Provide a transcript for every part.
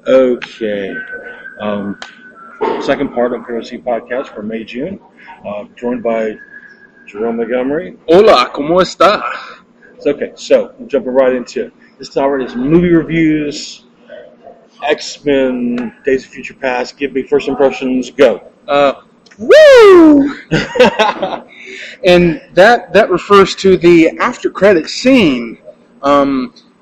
Okay. Second part of HeroC Podcast for May, June. Joined by Jerome Montgomery. Hola, ¿cómo está? It's okay, so I'm jumping right into it. This time is movie reviews, XMen, Days of Future Past. Give me first impressions. Go. Woo! And that refers to the after credit scene.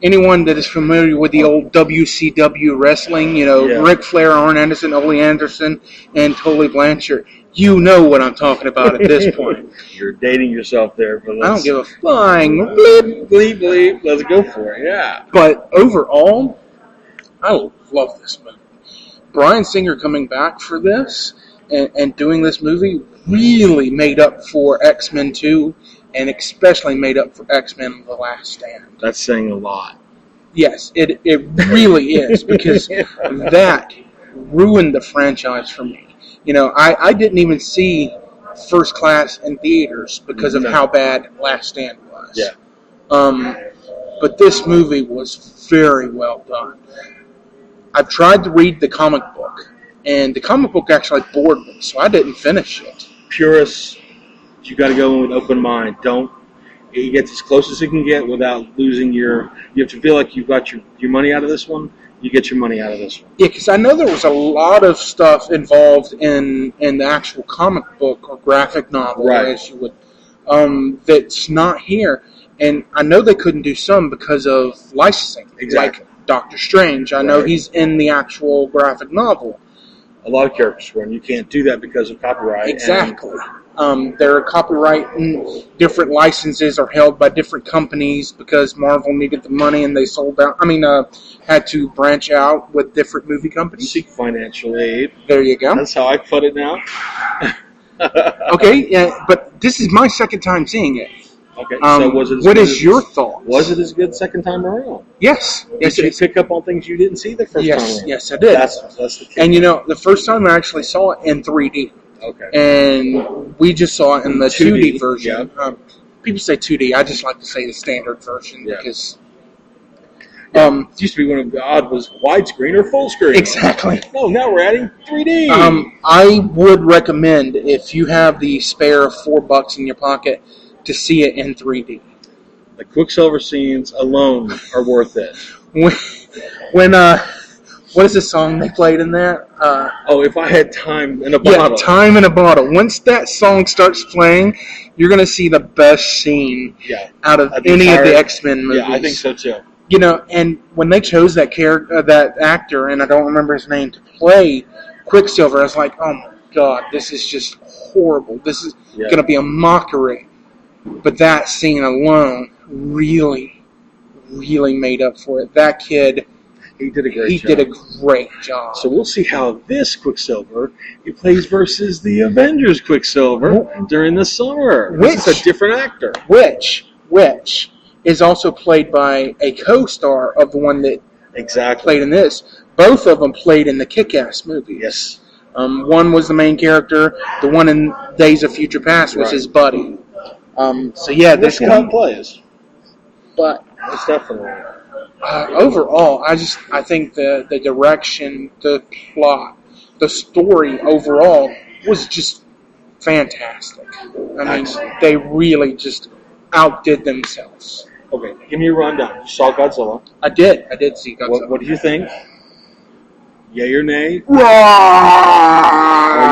Anyone that is familiar with the old WCW wrestling, Ric Flair, Arn Anderson, Ole Anderson, and Tully Blanchard, you know what I'm talking about at this point. You're dating yourself there, but I don't give a flying bleep. Bleep. Let's go for it, yeah. But overall, I love this movie. Bryan Singer coming back for this and doing this movie really made up for X-Men 2 and especially made up for X-Men The Last Stand. That's saying a lot. Yes, it really is, because that ruined the franchise for me. I didn't even see First Class in theaters because of how bad Last Stand was. Yeah. But this movie was very well done. I've tried to read the comic book, and the comic book actually bored me, so I didn't finish it. Purists, you got to go in with an open mind. You get as close as you can get without losing you have to feel like you've got your money out of this one. You get your money out of this one. Yeah, because I know there was a lot of stuff involved in the actual comic book or graphic novel, right, as you would, that's not here. And I know they couldn't do some because of licensing. Exactly. Like Doctor Strange. I know he's in the actual graphic novel. A lot of characters were, and you can't do that because of copyright. Exactly. Their copyright and different licenses are held by different companies because Marvel needed the money and they sold out. Had to branch out with different movie companies. Seek financial aid. There you go. That's how I put it now. Okay, yeah, but this is my second time seeing it. Okay, so was it? What is your thoughts? Was it as good second time around? Yes. Did you pick up on things you didn't see the first time around? Yes, I did. That's the key. And the first time I actually saw it in 3D. Okay. And we just saw it in the 2D version. Yeah. People say 2D. I just like to say the standard version because. It used to be one of the odd was widescreen or full screen. Exactly. No, now we're adding 3D. I would recommend, if you have the spare $4 in your pocket, to see it in 3D. The Quicksilver scenes alone are worth it. When what is the song they played in that? If I Had Time in a Bottle. Yeah, Time in a Bottle. Once that song starts playing, you're going to see the best scene out of any of the X-Men movies. Yeah, I think so too. And when they chose that that actor, and I don't remember his name, to play Quicksilver, I was like, oh my God, this is just horrible. This is going to be a mockery. But that scene alone really, really made up for it. That kid, he did a great job. So we'll see how this Quicksilver he plays versus the Avengers Quicksilver during the summer. It's a different actor. Which is also played by a co-star of the one that played in this. Both of them played in the Kick-Ass movie. Yes. One was the main character. The one in Days of Future Past was his buddy. This how it plays. But it's definitely. Overall, I think the direction, the plot, the story overall was just fantastic. They really just outdid themselves. Okay, give me a rundown. You saw Godzilla. I did see Godzilla. What do you think? Yay or nay? Are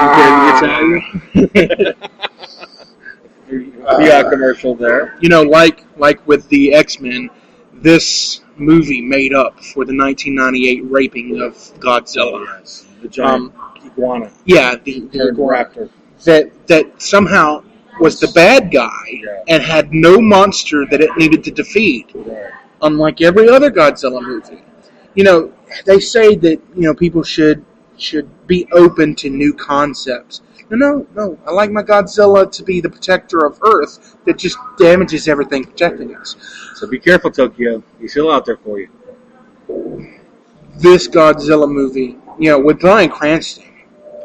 you kidding? The commercial there. Like with the X-Men, this movie made up for the 1998 raping of Godzilla. Oh, yes. The giant iguana. Yeah, the raptor. That somehow was the bad guy and had no monster that it needed to defeat. Right. Unlike every other Godzilla movie. They say that, people should be open to new concepts. No. I like my Godzilla to be the protector of Earth that just damages everything protecting us. So be careful, Tokyo. He's still out there for you. This Godzilla movie, with Bryan Cranston,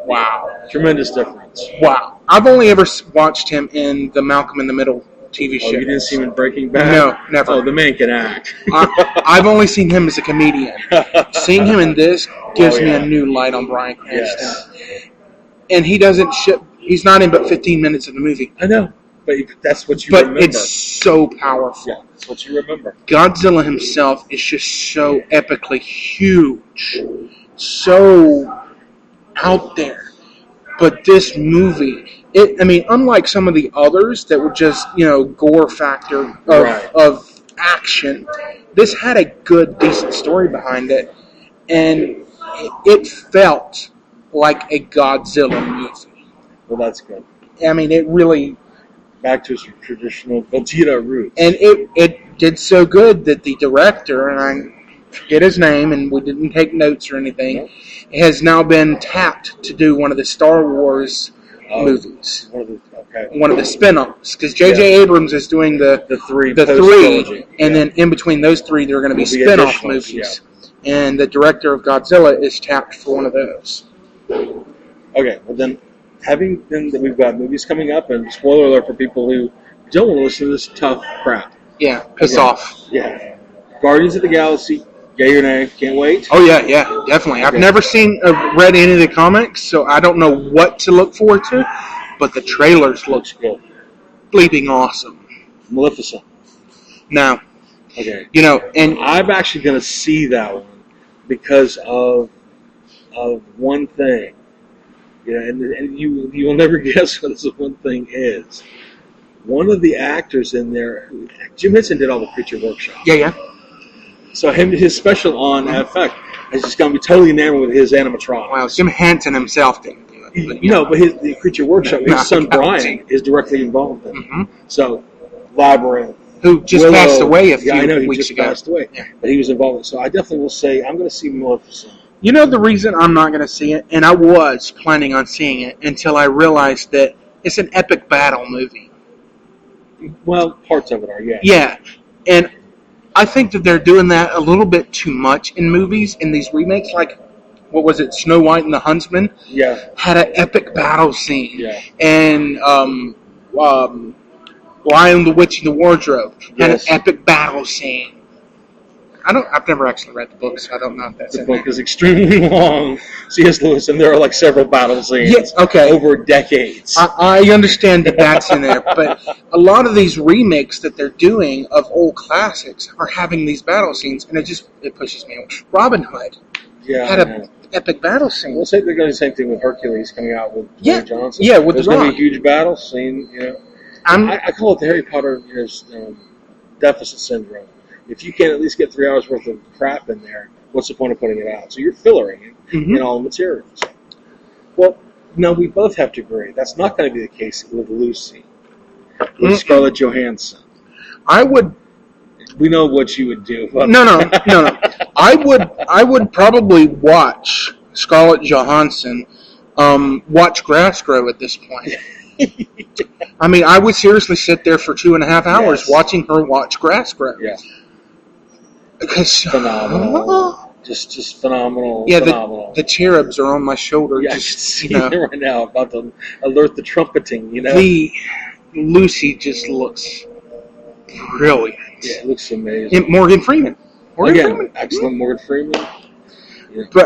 wow. Tremendous difference. Wow. I've only ever watched him in the Malcolm in the Middle TV shows. Oh, you didn't see him in Breaking Bad? No, never. Oh, the man can act. I've only seen him as a comedian. Seeing him in this gives me a new light on Bryan Cranston. Yes. And he doesn't he's not in but 15 minutes of the movie. I know, but that's what you remember. But it's so powerful. Yeah, that's what you remember. Godzilla himself is just so epically huge. So out there. But this movie, unlike some of the others that were just, gore factor of action, this had a good, decent story behind it. And it felt like a Godzilla movie. Well, that's good. It really... Back to its traditional Godzilla roots. And it did so good that the director, and I forget his name, and we didn't take notes or anything, has now been tapped to do one of the Star Wars movies. One of the spin-offs. Because J.J. Abrams is doing the three, and then in between those three, there are going to be spin-off movies. Yeah. And the director of Godzilla is tapped for one of those. Okay, well then, having been that we've got movies coming up, and spoiler alert for people who don't want to listen to this tough crap. Yeah, piss off. Yeah. Guardians of the Galaxy, yay or nay, can't wait. Oh yeah, definitely. I've never read any of the comics, so I don't know what to look forward to, but the trailers look good. Bleeping awesome. Maleficent. No. Okay. And I'm actually going to see that one because of one thing. Yeah, and you will never guess what this one thing is. One of the actors in there, Jim Henson did all the Creature Workshop. Yeah. So his special on FX is just going to be totally enamored with his animatronics. Well, Jim Henson himself didn't do it. But the Creature Workshop, his son Brian is directly involved in it. Mm-hmm. So, Labyrinth. Who just passed away a few weeks ago. Passed away. Yeah. But he was involved in it. So I definitely will say I'm going to see Maleficent. The reason I'm not going to see it, and I was planning on seeing it until I realized that it's an epic battle movie. Well, parts of it are, yeah. Yeah, and I think that they're doing that a little bit too much in movies, in these remakes. Like, what was it, Snow White and the Huntsman? Yeah. Had an epic battle scene. Yeah. And Lion, the Witch, and the Wardrobe had an epic battle scene. I've never actually read the book, so I don't know if that's the book is extremely long. C.S. Lewis, and there are like several battle scenes over decades. I understand that that's in there, but a lot of these remakes that they're doing of old classics are having these battle scenes, and it pushes me away. Robin Hood had an epic battle scene. We'll say they're going to do the same thing with Hercules coming out with Dwayne Johnson. Yeah, with There's going to be a huge battle scene. I call it the Harry Potter deficit syndrome. If you can't at least get 3 hours worth of crap in there, what's the point of putting it out? So you're fillering it in all the materials. Well, no, we both have to agree. That's not going to be the case with Lucy, with Scarlett Johansson. We know what you would do. No. I would probably watch Scarlett Johansson watch grass grow at this point. I would seriously sit there for 2.5 hours watching her watch grass grow. Yeah. Phenomenal. Just phenomenal. Yeah, phenomenal. The cherubs are on my shoulder. Yeah, I can see it right now, about to alert the trumpeting, The Lucy just looks brilliant. Yeah, it looks amazing. And Morgan Freeman. Excellent Morgan Freeman. Yeah, but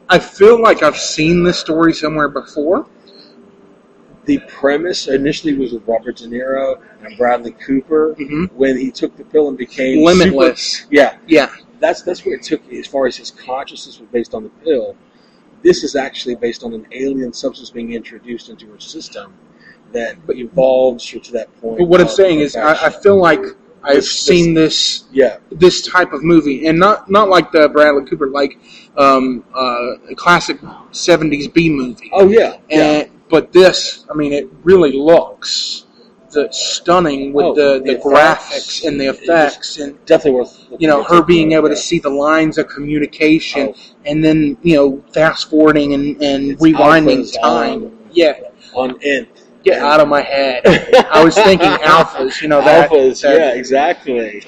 I feel like I've seen this story somewhere before. The premise initially was with Robert De Niro and Bradley Cooper when he took the pill and became limitless. Yeah. That's where it took, as far as his consciousness was based on the pill. This is actually based on an alien substance being introduced into her system that evolves her to that point. But what I'm saying is, I feel like I've seen this type of movie, and not like the Bradley Cooper, like a classic 70s B movie. Oh yeah. But this, it really looks stunning with the graphics and the effects, and definitely worth her being able to see the lines of communication, and then fast forwarding and rewinding time. On end. Get out of my head. I was thinking alphas. Alphas. Yeah, exactly.